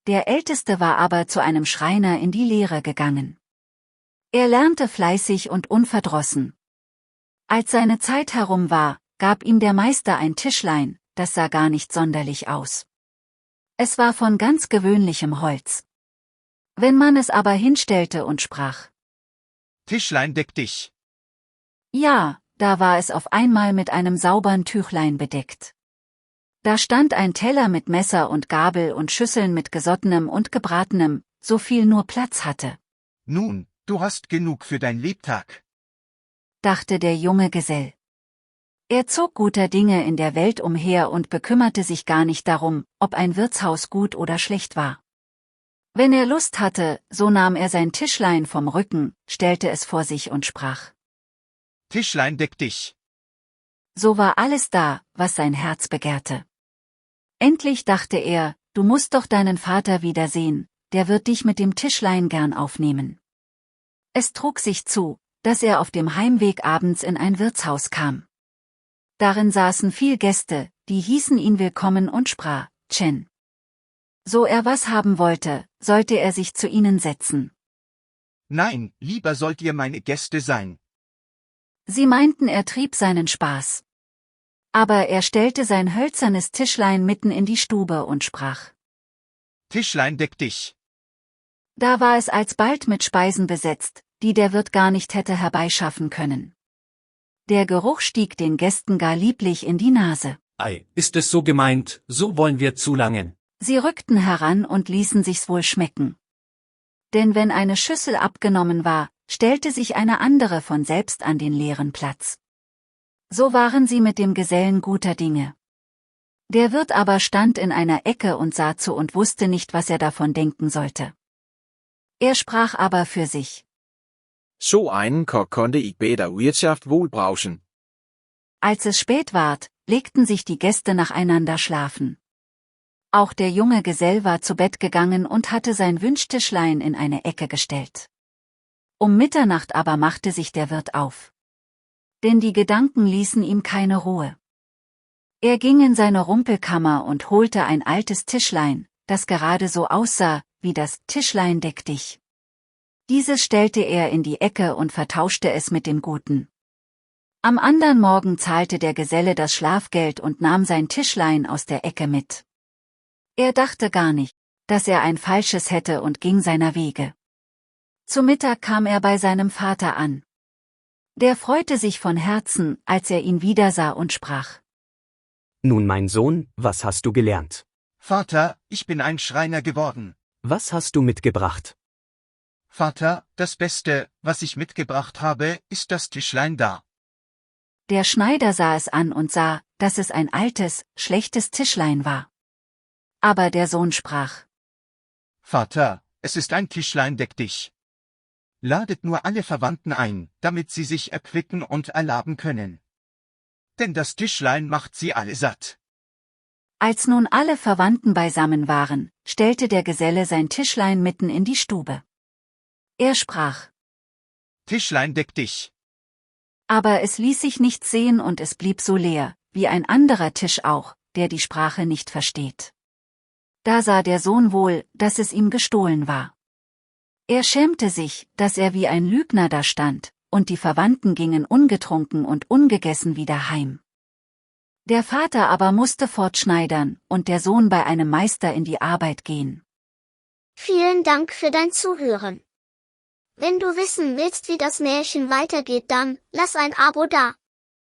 der Älteste war aber zu einem Schreiner in die Lehre gegangen. Er lernte fleißig und unverdrossen. Als seine Zeit herum war, gab ihm der Meister ein Tischlein, das sah gar nicht sonderlich aus. Es war von ganz gewöhnlichem Holz. Wenn man es aber hinstellte und sprach: Tischlein, deck dich. Ja, da war es auf einmal mit einem sauberen Tüchlein bedeckt. Da stand ein Teller mit Messer und Gabel und Schüsseln mit Gesottenem und Gebratenem, so viel nur Platz hatte. Nun, du hast genug für dein Lebtag, dachte der junge Gesell. Er zog guter Dinge in der Welt umher und bekümmerte sich gar nicht darum, ob ein Wirtshaus gut oder schlecht war. Wenn er Lust hatte, so nahm er sein Tischlein vom Rücken, stellte es vor sich und sprach: Tischlein, deck dich. So war alles da, was sein Herz begehrte. Endlich dachte er: Du musst doch deinen Vater wiedersehen, der wird dich mit dem Tischlein gern aufnehmen. Es trug sich zu, dass er auf dem Heimweg abends in ein Wirtshaus kam. Darin saßen viel Gäste, die hießen ihn willkommen und sprach: Chen. So er was haben wollte, sollte er sich zu ihnen setzen. Nein, lieber sollt ihr meine Gäste sein. Sie meinten, er trieb seinen Spaß. Aber er stellte sein hölzernes Tischlein mitten in die Stube und sprach: Tischlein, deck dich. Da war es alsbald mit Speisen besetzt, die der Wirt gar nicht hätte herbeischaffen können. Der Geruch stieg den Gästen gar lieblich in die Nase. Ei, ist es so gemeint, so wollen wir zulangen. Sie rückten heran und ließen sich's wohl schmecken. Denn wenn eine Schüssel abgenommen war, stellte sich eine andere von selbst an den leeren Platz. So waren sie mit dem Gesellen guter Dinge. Der Wirt aber stand in einer Ecke und sah zu und wusste nicht, was er davon denken sollte. Er sprach aber für sich: So einen Koch konnte ich bei der Wirtschaft wohl brauchen. Als es spät ward, legten sich die Gäste nacheinander schlafen. Auch der junge Gesell war zu Bett gegangen und hatte sein Wünschtischlein in eine Ecke gestellt. Um Mitternacht aber machte sich der Wirt auf. Denn die Gedanken ließen ihm keine Ruhe. Er ging in seine Rumpelkammer und holte ein altes Tischlein, das gerade so aussah, wie das Tischlein deck dich. Dieses stellte er in die Ecke und vertauschte es mit dem Guten. Am andern Morgen zahlte der Geselle das Schlafgeld und nahm sein Tischlein aus der Ecke mit. Er dachte gar nicht, dass er ein falsches hätte und ging seiner Wege. Zu Mittag kam er bei seinem Vater an. Der freute sich von Herzen, als er ihn wiedersah und sprach: Nun, mein Sohn, was hast du gelernt? Vater, ich bin ein Schreiner geworden. Was hast du mitgebracht? Vater, das Beste, was ich mitgebracht habe, ist das Tischlein da. Der Schneider sah es an und sah, dass es ein altes, schlechtes Tischlein war. Aber der Sohn sprach: Vater, es ist ein Tischlein, deck dich. Ladet nur alle Verwandten ein, damit sie sich erquicken und erlaben können. Denn das Tischlein macht sie alle satt. Als nun alle Verwandten beisammen waren, stellte der Geselle sein Tischlein mitten in die Stube. Er sprach: Tischlein, deck dich. Aber es ließ sich nichts sehen und es blieb so leer, wie ein anderer Tisch auch, der die Sprache nicht versteht. Da sah der Sohn wohl, dass es ihm gestohlen war. Er schämte sich, dass er wie ein Lügner da stand, und die Verwandten gingen ungetrunken und ungegessen wieder heim. Der Vater aber musste fortschneidern und der Sohn bei einem Meister in die Arbeit gehen. Vielen Dank für dein Zuhören. Wenn du wissen willst, wie das Märchen weitergeht, dann lass ein Abo da.